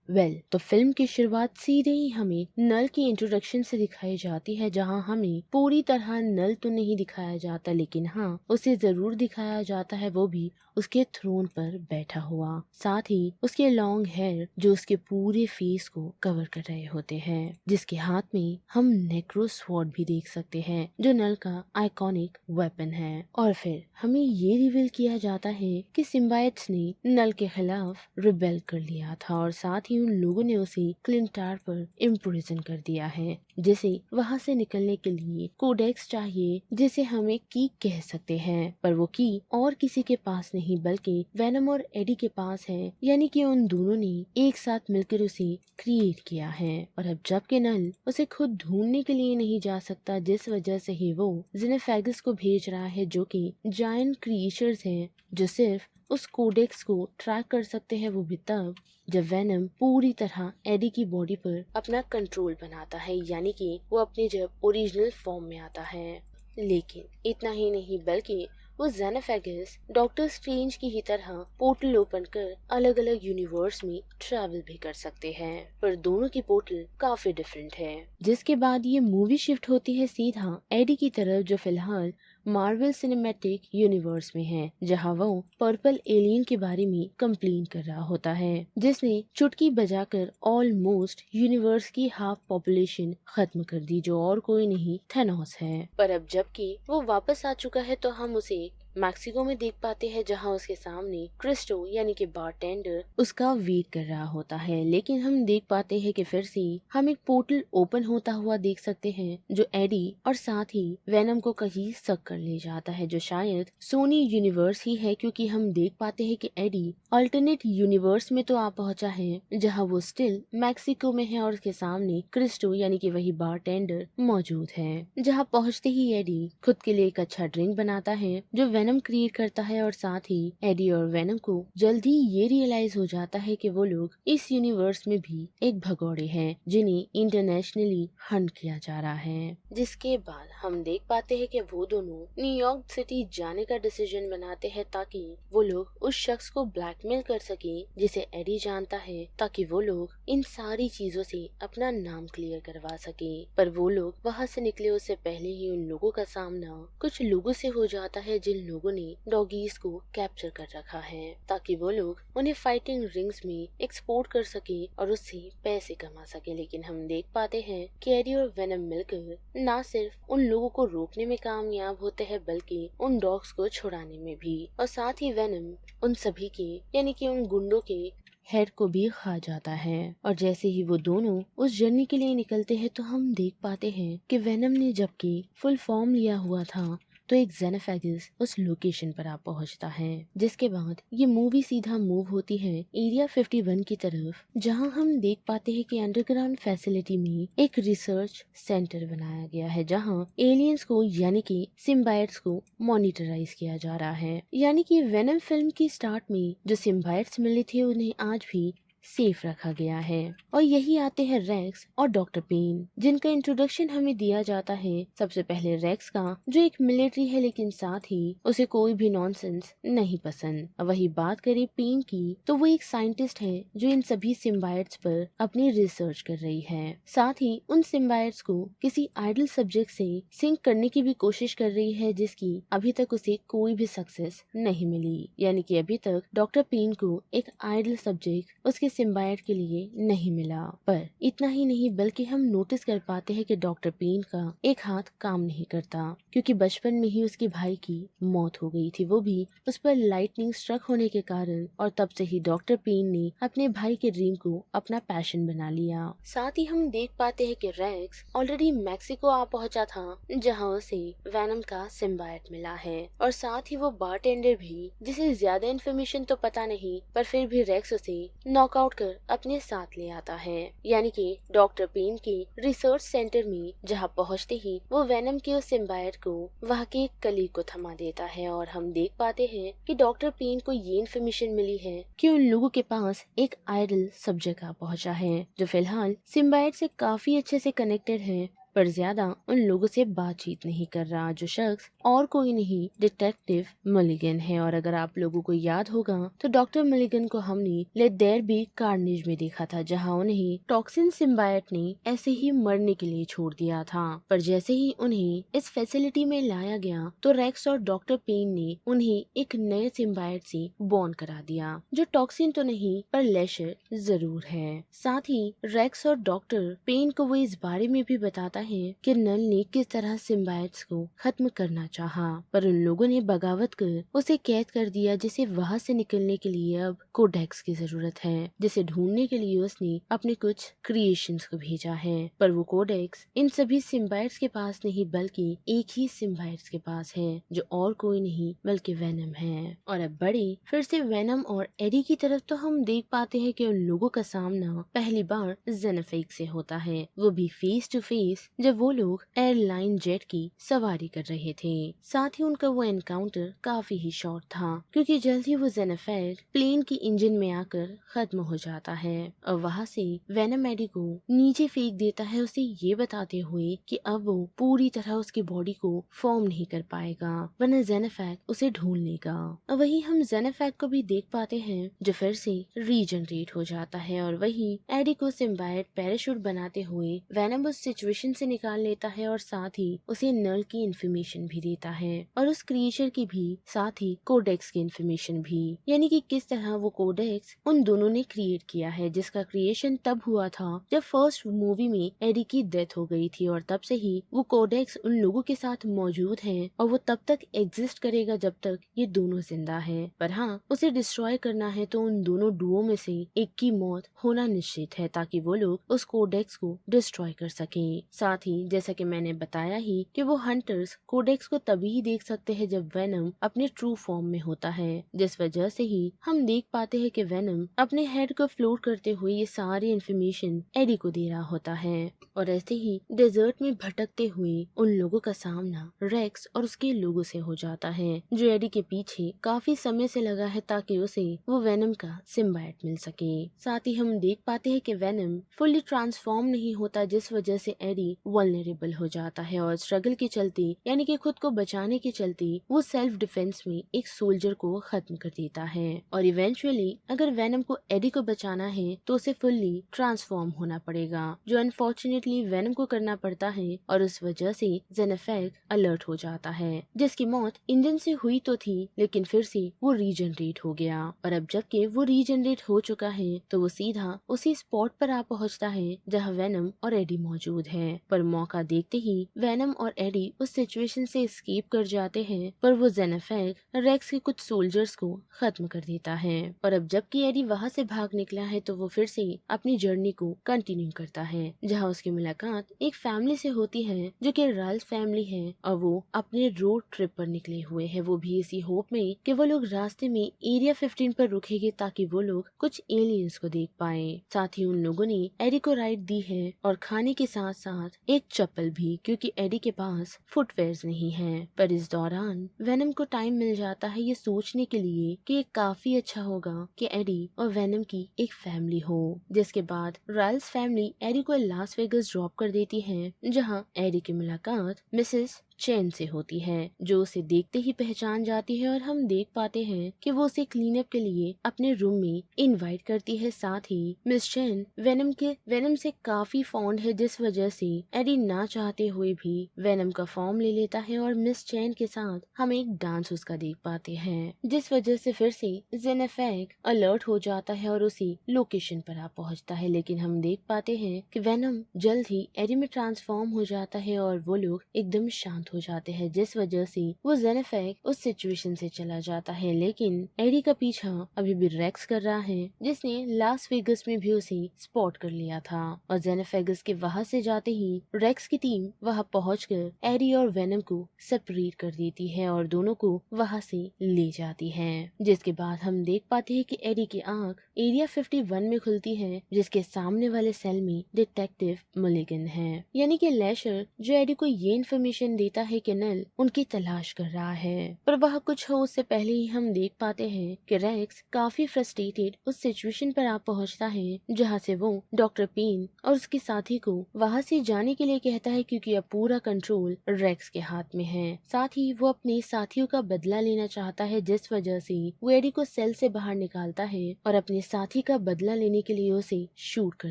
तो फिल्म की शुरुआत सीधे ही हमें नल की इंट्रोडक्शन से दिखाई जाती है, जहां हमें पूरी तरह नल तो नहीं दिखाया जाता, लेकिन हाँ उसे जरूर दिखाया जाता है, वो भी उसके थ्रोन पर बैठा हुआ। साथ ही उसके लॉन्ग हेयर जो उसके पूरे फेस को कवर कर रहे होते हैं, जिसके हाथ में हम नेक्रो स्वॉर्ड भी देख सकते हैं जो नल का आइकॉनिक वेपन है। और फिर हमें ये रिवील किया जाता है कि सिम्बायट्स ने नल के खिलाफ रिबेल कर लिया था और साथ ही उन लोगों ने उसे क्लिंटार पर इम्प्रिजन कर दिया है, जिसे वहाँ से निकलने के लिए कोडेक्स चाहिए, जिसे हमें की कह सकते हैं, पर वो की और किसी के पास नहीं बल्कि वेनम और एडी के पास है, यानी कि उन दोनों ने एक साथ मिलकर उसे क्रिएट किया है। और अब जबकि नल उसे खुद ढूंढने के लिए नहीं जा सकता, जिस वजह से ही वो जेनेफेगस को भेज रहा है, जो कि जायंट क्रिएचर्स हैं जो सिर्फ उस कोडेक्स को ट्रैक कर सकते हैं, वो भी तब जब वेनम पूरी तरह एडी की बॉडी पर अपना कंट्रोल बनाता है, यानी कि वो अपने जब ओरिजिनल फॉर्म में आता है। लेकिन इतना ही नहीं बल्कि वो जेनेफेगस डॉक्टर स्ट्रेंज की ही तरह पोर्टल ओपन कर अलग अलग यूनिवर्स में ट्रैवल भी कर सकते हैं, पर दोनों की पोर्टल काफी डिफरेंट है। जिसके बाद ये मूवी शिफ्ट होती है सीधा एडी की तरफ, जो फिलहाल मार्वल सिनेमैटिक यूनिवर्स में है, जहां वो पर्पल एलियन के बारे में कंप्लेन कर रहा होता है, जिसने चुटकी बजाकर ऑलमोस्ट यूनिवर्स की हाफ पॉपुलेशन खत्म कर दी, जो और कोई नहीं थेनोस है। पर अब जबकि वो वापस आ चुका है तो हम उसे मैक्सिको में देख पाते हैं, जहां उसके सामने क्रिस्टो यानी कि बारटेंडर उसका वेट कर रहा होता है। लेकिन हम देख पाते हैं कि फिर से हम एक पोर्टल ओपन होता हुआ देख सकते हैं, जो एडी और साथ ही वेनम को कहीं सक कर ले जाता है, जो शायद सोनी यूनिवर्स ही है, क्योंकि हम देख पाते हैं कि एडी अल्टरनेट यूनिवर्स में तो आ पहुंचा है, जहां वो स्टिल मैक्सिको में है और उसके सामने क्रिस्टो यानी कि वही बारटेंडर मौजूद है। जहां पहुंचते ही एडी खुद के लिए एक अच्छा ड्रिंक बनाता है जो वेनम क्रिएट करता है, और साथ ही एडी और वेनम को जल्दी ये रियलाइज हो जाता है कि वो लोग इस यूनिवर्स में भी एक भगोड़े हैं जिन्हें इंटरनेशनली हंट किया जा रहा है। जिसके बाद हम देख पाते हैं कि वो दोनों न्यूयॉर्क सिटी जाने का डिसीजन बनाते हैं, ताकि वो लोग उस शख्स को ब्लैकमेल कर सके जिसे एडी जानता है, ताकि वो लोग इन सारी चीजों से अपना नाम क्लियर करवा सके। पर वो लोग वहाँ से निकले उससे पहले ही उन लोगों का सामना कुछ लोगों से हो जाता है, जिन लोगों ने डॉगीज को कैप्चर कर रखा है, ताकि वो लोग उन्हें फाइटिंग रिंग्स में एक्सपोर्ट कर सके और उससे पैसे कमा सके। लेकिन हम देख पाते हैं कि एडी और वेनम मिलकर न सिर्फ उन लोगों को रोकने में कामयाब होते हैं, बल्कि उन डॉग्स को छुड़ाने में भी। और साथ ही वेनम उन सभी के यानी कि उन गुंडों के हेड को भी खा जाता है। और जैसे ही वो दोनों उस जर्नी के लिए निकलते हैं तो हम देख पाते हैं कि वेनम ने जबकि फुल फॉर्म लिया हुआ था, तो एक जेनेफेगस उस लोकेशन पर आ पहुंचता है। जिसके बाद ये मूवी सीधा मूव होती है एरिया 51 की तरफ, जहां हम देख पाते हैं कि अंडरग्राउंड फैसिलिटी में एक रिसर्च सेंटर बनाया गया है, जहां एलियंस को यानी कि सिम्बायट्स को मॉनिटराइज किया जा रहा है। यानी कि वेनम फिल्म की स्टार्ट में जो सिम्बायट्स मिले थे उन्हें आज भी सेफ रखा गया है। और यही आते हैं रेक्स और डॉक्टर पेन, जिनका इंट्रोडक्शन हमें दिया जाता है सबसे पहले रेक्स का, जो एक मिलिट्री है लेकिन साथ ही उसे कोई भी नॉनसेंस नहीं पसंद। अब वही बात करें पेन की, तो वो एक साइंटिस्ट है जो इन सभी सिम्बायट्स पर अपनी रिसर्च कर रही है। साथ ही उन सिम्बायट्स को किसी आइडल सब्जेक्ट से सिंक करने की भी कोशिश कर रही है, जिसकी अभी तक उसे कोई भी सक्सेस नहीं मिली। यानी कि अभी तक डॉक्टर पेन को एक आइडल सब्जेक्ट उसके सिम्बायट के लिए नहीं मिला। पर इतना ही नहीं बल्कि हम नोटिस कर पाते हैं कि डॉक्टर पेन का एक हाथ काम नहीं करता, क्योंकि बचपन में ही उसके भाई की मौत हो गई थी, वो भी उस पर लाइटनिंग स्ट्रक होने के कारण। और तब से ही डॉक्टर पेन ने अपने भाई के ड्रीम को अपना पैशन बना लिया। साथ ही हम देख पाते हैं कि रेक्स ऑलरेडी मैक्सिको आ पहुंचा था, जहां उसे वेनम का सिम्बायट मिला है, और साथ ही वो बारटेंडर भी, जिसे ज्यादा इन्फॉर्मेशन तो पता नहीं, पर फिर भी रेक्स उसे नॉकआउट कर अपने साथ ले आता है। यानी कि डॉक्टर पेन के रिसर्च सेंटर में, जहां पहुंचते ही वो वेनम के उस सिम्बायट को वहां के एक कलीग को थमा देता है। और हम देख पाते हैं कि डॉक्टर पेन को ये इन्फॉर्मेशन मिली है कि उन लोगों के पास एक आइडल सब्जेक्ट आ पहुंचा है, जो फिलहाल सिम्बायट से काफी अच्छे से कनेक्टेड है, पर ज्यादा उन लोगों से बातचीत नहीं कर रहा, जो शख्स और कोई नहीं डिटेक्टिव मलिगन है। और अगर आप लोगों को याद होगा तो डॉक्टर मलिगन को हमने लेट देयर बी कार्नेज में देखा था, जहां उन्हें टॉक्सिन सिम्बायोट ने ऐसे ही मरने के लिए छोड़ दिया था। पर जैसे ही उन्हें इस फैसिलिटी में लाया गया तो रेक्स और डॉक्टर पेन ने उन्हें एक नए सिम्बायोट से बॉन्ड करा दिया, जो टॉक्सिन तो नहीं पर लेशर जरूर है। साथ ही रेक्स और डॉक्टर पेन को वो इस बारे में भी बताता है कि नल ने किस तरह सिम्बायोट्स को खत्म करना चाहा, पर उन लोगों ने बगावत कर उसे कैद कर दिया, जिसे वहाँ से निकलने के लिए अब कोडेक्स की जरूरत है, जिसे ढूंढने के लिए उसने अपने कुछ क्रिएशंस को भेजा है। पर वो कोडेक्स इन सभी सिम्बायोट्स के पास नहीं बल्कि एक ही सिम्बायोट्स के पास है, जो और कोई नहीं बल्कि वेनम है। और अब बड़े फिर से वेनम और एडी की तरफ तो हम देख पाते हैं कि उन लोगों का सामना पहली बार जेनेफेग से होता है, वो भी फेस टू फेस, जब वो लोग एयरलाइन जेट की सवारी कर रहे थे। साथ ही उनका वो एनकाउंटर काफी ही शॉर्ट था, क्योंकि जल्द ही वो जेनेफेग प्लेन की इंजन में आकर खत्म हो जाता है और वहाँ से वेनम एडी को नीचे फेंक देता है, उसे ये बताते हुए कि अब वो पूरी तरह उसकी बॉडी को फॉर्म नहीं कर पाएगा, वरना जेनेफेग उसे ढूंढ लेगा। और वही हम जेनेफेग को भी देख पाते हैं, जो फिर से रीजनरेट हो जाता है। और वही एडी को सिम्बायोट पैराशूट बनाते हुए वेनम उस सिचुएशन से निकाल लेता है और साथ ही उसे नल की इन्फॉर्मेशन भी देता है और उस क्रिएचर की भी, साथ ही कोडेक्स की इन्फॉर्मेशन भी, यानी कि किस तरह वो कोडेक्स उन दोनों ने क्रिएट किया है, जिसका क्रिएशन तब हुआ था जब फर्स्ट मूवी में एडी की डेथ हो गई थी। और तब से ही वो कोडेक्स उन लोगों के साथ मौजूद है और वो तब तक एग्जिस्ट करेगा जब तक ये दोनों जिंदा है। पर हाँ, उसे डिस्ट्रॉय करना है तो उन दोनों डुओ में से एक की मौत होना निश्चित है, ताकि वो लोग उस कोडेक्स को डिस्ट्रॉय कर सके। साथ ही जैसा कि मैंने बताया ही कि वो हंटर्स कोडेक्स को तभी ही देख सकते हैं जब वेनम अपने ट्रू फॉर्म में होता है, जिस वजह से ही हम देख पाते हैं कि वेनम अपने हेड को फ्लोट करते हुए ये सारी इन्फॉर्मेशन एडी को दे रहा होता है। और ऐसे ही डेजर्ट में भटकते हुए उन लोगों का सामना रेक्स और उसके लोगों से हो जाता है, जो एडी के पीछे काफी समय से लगा है ताकि उसे वो वेनम का सिम्बायोट मिल सके। साथ ही हम देख पाते हैं कि वेनम फुली ट्रांसफॉर्म नहीं होता, जिस वजह से एडी वल्नरेबल हो जाता है और स्ट्रगल के चलते, यानी कि खुद को बचाने के चलते, वो सेल्फ डिफेंस में एक सोल्जर को खत्म कर देता है। और इवेंचुअली अगर वेनम को एडी को बचाना है तो उसे फुल्ली ट्रांसफॉर्म होना पड़ेगा, जो अनफॉर्चुनेटली वेनम को करना पड़ता है और उस वजह से जेनेफेग अलर्ट हो जाता है, जिसकी मौत इंजन से हुई तो थी लेकिन फिर से वो रीजनरेट हो गया। और अब जबकि वो रीजनरेट हो चुका है तो वो सीधा उसी स्पॉट पर आ पहुंचता है जहां वेनम और एडी मौजूद है। पर मौका देखते ही वेनम और एडी उस सिचुएशन से एस्केप कर जाते हैं, पर वो जेनेफेग रेक्स के कुछ सोल्जर्स को खत्म कर देता है। और अब जबकि एडी वहां से भाग निकला है तो वो फिर से अपनी जर्नी को कंटिन्यू करता है, जहां उसकी मुलाकात एक फैमिली से होती है जो कि राल्फ फैमिली है और वो अपने रोड ट्रिप पर निकले हुए हैं, वो भी इसी होप में कि वो लोग रास्ते में एरिया 15 पर रुकेंगे ताकि वो लोग कुछ एलियंस को देख पाए। साथ ही उन लोगों ने एडी को राइड दी है और खाने के साथ साथ एक चप्पल भी, क्योंकि एडी के पास फुटवेयर्स नहीं है। पर इस दौरान वेनम को टाइम मिल जाता है ये सोचने के लिए कि ये काफी अच्छा होगा कि एडी और वेनम की एक फैमिली हो, जिसके बाद राल्फ फैमिली एडी को लास वेगस ड्रॉप कर देती है, जहां एडी की मुलाकात मिसेस चैन से होती है, जो उसे देखते ही पहचान जाती है और हम देख पाते हैं कि वो उसे क्लीन अप के लिए अपने रूम में इनवाइट करती है। साथ ही मिस चैन वेनम से काफी फॉन्ड है, जिस वजह से एडी ना चाहते हुए भी वेनम का फॉर्म ले लेता है और मिस चैन के साथ हम एक डांस उसका देख पाते हैं, जिस वजह से फिर से जेनेफेग अलर्ट हो जाता है और उसी लोकेशन पर आ पहुंचता है। लेकिन हम देख पाते हैं कि वेनम जल्द ही एडी में ट्रांसफॉर्म हो जाता है और वो लोग एकदम शांत हो जाते हैं, जिस वजह से वो जेनेफेग उस सिचुएशन से चला जाता है। लेकिन एडी का पीछा अभी भी रेक्स कर रहा है, जिसने लास वेगस में भी उसे स्पॉट कर लिया था। और जेनेफेगस के वहां से जाते ही रेक्स की टीम वहां पहुंचकर एडी और वेनम को सेपरेट कर देती है और दोनों को वहां से ले जाती है। जिसके बाद हम देख पाते हैं कि एडी की आंख एरिया 51 में खुलती है, जिसके सामने वाले सेल में डिटेक्टिव मलिगन है, यानी कि लेशर, जो एडी को ये इन्फॉर्मेशन देता देता है कि नल उनकी तलाश कर रहा है, पर वह कुछ हो उससे पहले ही हम देख पाते हैं कि रेक्स काफी फ्रस्ट्रेटेड उस सिचुएशन पर आ पहुंचता है जहां से वो डॉक्टर पेन और उसके साथी को वहां से जाने के लिए कहता है, क्योंकि अब पूरा कंट्रोल रेक्स के हाथ में है। साथ ही वो अपने साथियों का बदला लेना चाहता है, जिस वजह से वो एडी को सेल से बाहर निकालता है और अपने साथी का बदला लेने के लिए उसे शूट कर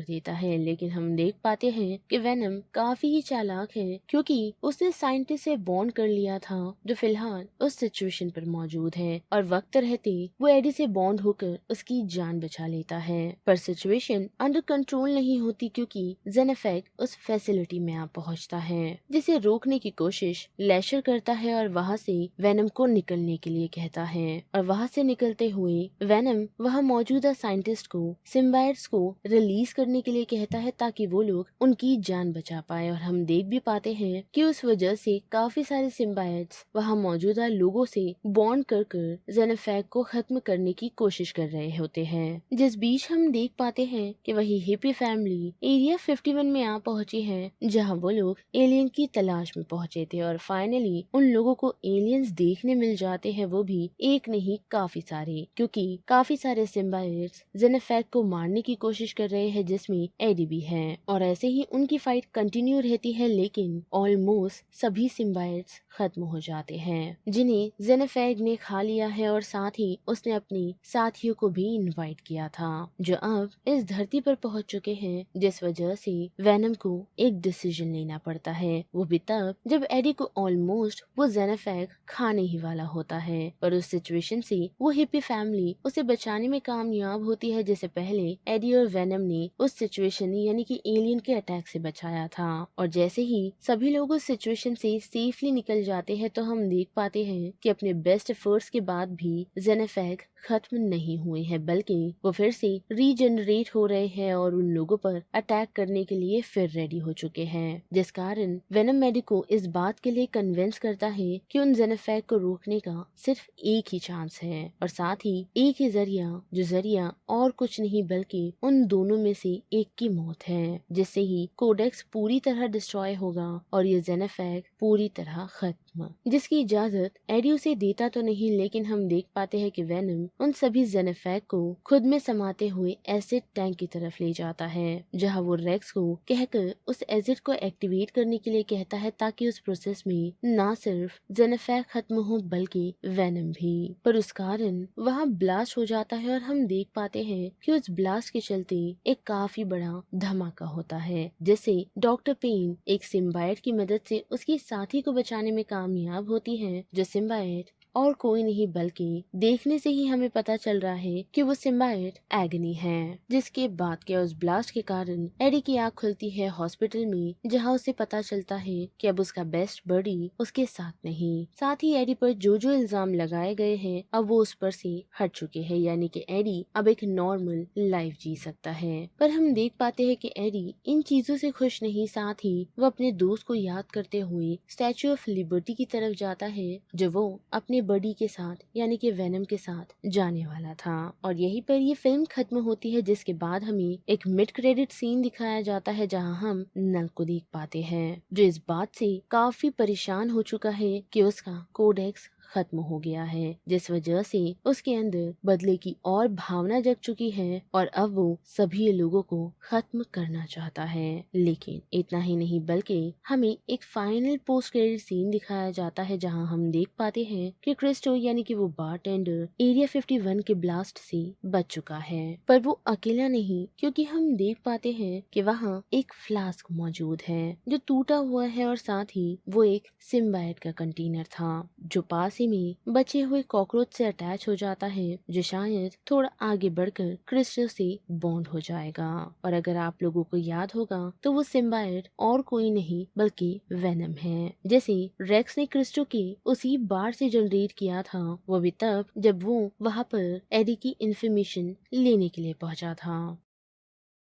देता है। लेकिन हम देख पाते हैं कि वेनम काफी ही चालाक है, क्योंकि उसने साइंटिस्ट से बॉन्ड कर लिया था जो फिलहाल उस सिचुएशन पर मौजूद है, और वक्त रहते वो एडी से बॉन्ड होकर उसकी जान बचा लेता है। पर सिचुएशन अंडर कंट्रोल नहीं होती, क्योंकि जेनेफेक उस फैसिलिटी में आ पहुंचता है, जिसे रोकने की कोशिश लेशर करता है और वहां से वेनम को निकलने के लिए कहता है। और वहां से निकलते हुए वेनम वहां मौजूदा साइंटिस्ट को सिम्बायट्स को रिलीज करने के लिए कहता है, ताकि वो लोग उनकी जान बचा पाए। और हम देख भी पाते हैं कि उस वजह से काफी सारे सिम्बायट्स वहां मौजूदा लोगों से बॉन्ड कर जेनेफेक को खत्म करने की कोशिश कर रहे होते हैं। जिस बीच हम देख पाते हैं कि वही हिप्पी फैमिली एरिया 51 में आ पहुंची है, जहां वो लोग एलियन की तलाश में पहुंचे थे। और फाइनली उन लोगों को एलियंस देखने मिल जाते हैं, वो भी एक नहीं काफी सारे, क्योंकि काफी सारे सिम्बायट्स जेनेफेक को मारने की कोशिश कर रहे हैं, जिसमें एडी भी है। और ऐसे ही उनकी फाइट कंटिन्यू रहती है, लेकिन ऑलमोस्ट सभी सिम्बायट्स खत्म हो जाते हैं, जिन्हें जेनेफेक ने खा लिया है। और साथ ही उसने अपने साथियों को भी इनवाइट किया था, जो अब इस धरती पर पहुंच चुके हैं, जिस वजह से वेनम को एक डिसीजन लेना पड़ता है। वो भी तब जब एडी को ऑलमोस्ट वो जेनेफेक खाने ही वाला होता है। पर उस सिचुएशन से वो हिप्पी फैमिली उसे बचाने में कामयाब होती है, जिसे पहले एडी और वेनम ने उस सिचुएशन यानी कि एलियन के अटैक से बचाया था। और जैसे ही सभी लोग उस सिचुएशन से सेफली निकल जाते हैं, तो हम देख पाते हैं कि अपने बेस्ट एफर्ट्स के बाद भी जेनेफेक खत्म नहीं हुए हैं, बल्कि वो फिर से रीजनरेट हो रहे हैं और उन लोगों पर अटैक करने के लिए फिर रेडी हो चुके हैं। जिस कारण वेनम मेडी को इस बात के लिए कन्विंस करता है कि उन जेनेफेक को रोकने का सिर्फ एक ही चांस है, और साथ ही एक ही जरिया, जो जरिया और कुछ नहीं बल्कि उन दोनों में से एक की मौत है, जिससे ही कोडेक्स पूरी तरह डिस्ट्रॉय होगा और ये जेनेफेक पूरी तरह खत्म। जिसकी इजाजत एडी उसे देता तो नहीं, लेकिन हम देख पाते हैं कि वेनम उन सभी जेनेफेक को खुद में समाते हुए एसिड टैंक की तरफ ले जाता है, जहां वो रेक्स को कहकर उस एसिड को एक्टिवेट करने के लिए कहता है, ताकि उस प्रोसेस में ना सिर्फ जेनेफेक खत्म हो बल्कि वेनम भी। पर उस कारण वहां ब्लास्ट हो जाता है और हम देख पाते हैं कि उस ब्लास्ट के चलते एक काफी बड़ा धमाका होता है, जिससे डॉक्टर पेन एक सिम्बायट की मदद से उसकी साथी को बचाने में कामयाब होती है, जो सिम्बायट और कोई नहीं बल्कि देखने से ही हमें पता चल रहा है कि वो सिम्बायट एग्नी है। जिसके बाद के उस ब्लास्ट के कारण एडी की आँख खुलती है हॉस्पिटल में, जहां उसे पता चलता है कि अब उसका बेस्ट बडी उसके साथ नहीं। साथ ही एडी पर जो जो इल्जाम लगाए गए हैं अब वो उस पर से हट चुके हैं, यानी कि एडी अब एक नॉर्मल लाइफ जी सकता है। पर हम देख पाते हैं कि एडी इन चीजों से खुश नहीं, साथ ही वो अपने दोस्त को याद करते हुए स्टैचू ऑफ लिबर्टी की तरफ जाता है, जो वो अपने बडी के साथ यानी कि वेनम के साथ जाने वाला था। और यहीं पर ये फिल्म खत्म होती है, जिसके बाद हमें एक मिड क्रेडिट सीन दिखाया जाता है, जहां हम नल को देख पाते हैं, जो इस बात से काफी परेशान हो चुका है कि उसका कोडेक्स खत्म हो गया है, जिस वजह से उसके अंदर बदले की और भावना जग चुकी है और अब वो सभी लोगों को खत्म करना चाहता है। लेकिन इतना ही नहीं बल्कि हमें एक फाइनल पोस्ट क्रेडिट सीन दिखाया जाता है, जहां हम देख पाते हैं कि क्रिस्टो यानी कि वो बारटेंडर एरिया 51 के ब्लास्ट से बच चुका है। पर वो अकेला नहीं, क्योंकि हम देख पाते हैं कि वहाँ एक फ्लास्क मौजूद है जो टूटा हुआ है, और साथ ही वो एक सिम्बायट का कंटेनर था जो पास ही में बचे हुए कॉकरोच से अटैच हो जाता है, जो शायद थोड़ा आगे बढ़कर क्रिस्टो से बॉन्ड हो जाएगा। और अगर आप लोगों को याद होगा तो वो सिम्बायट और कोई नहीं बल्कि वेनम है, जैसे रेक्स ने क्रिस्टो के उसी बार से जनरेट किया था, वो भी तब जब वो वहाँ पर एडी की इंफॉर्मेशन लेने के लिए पहुंचा था।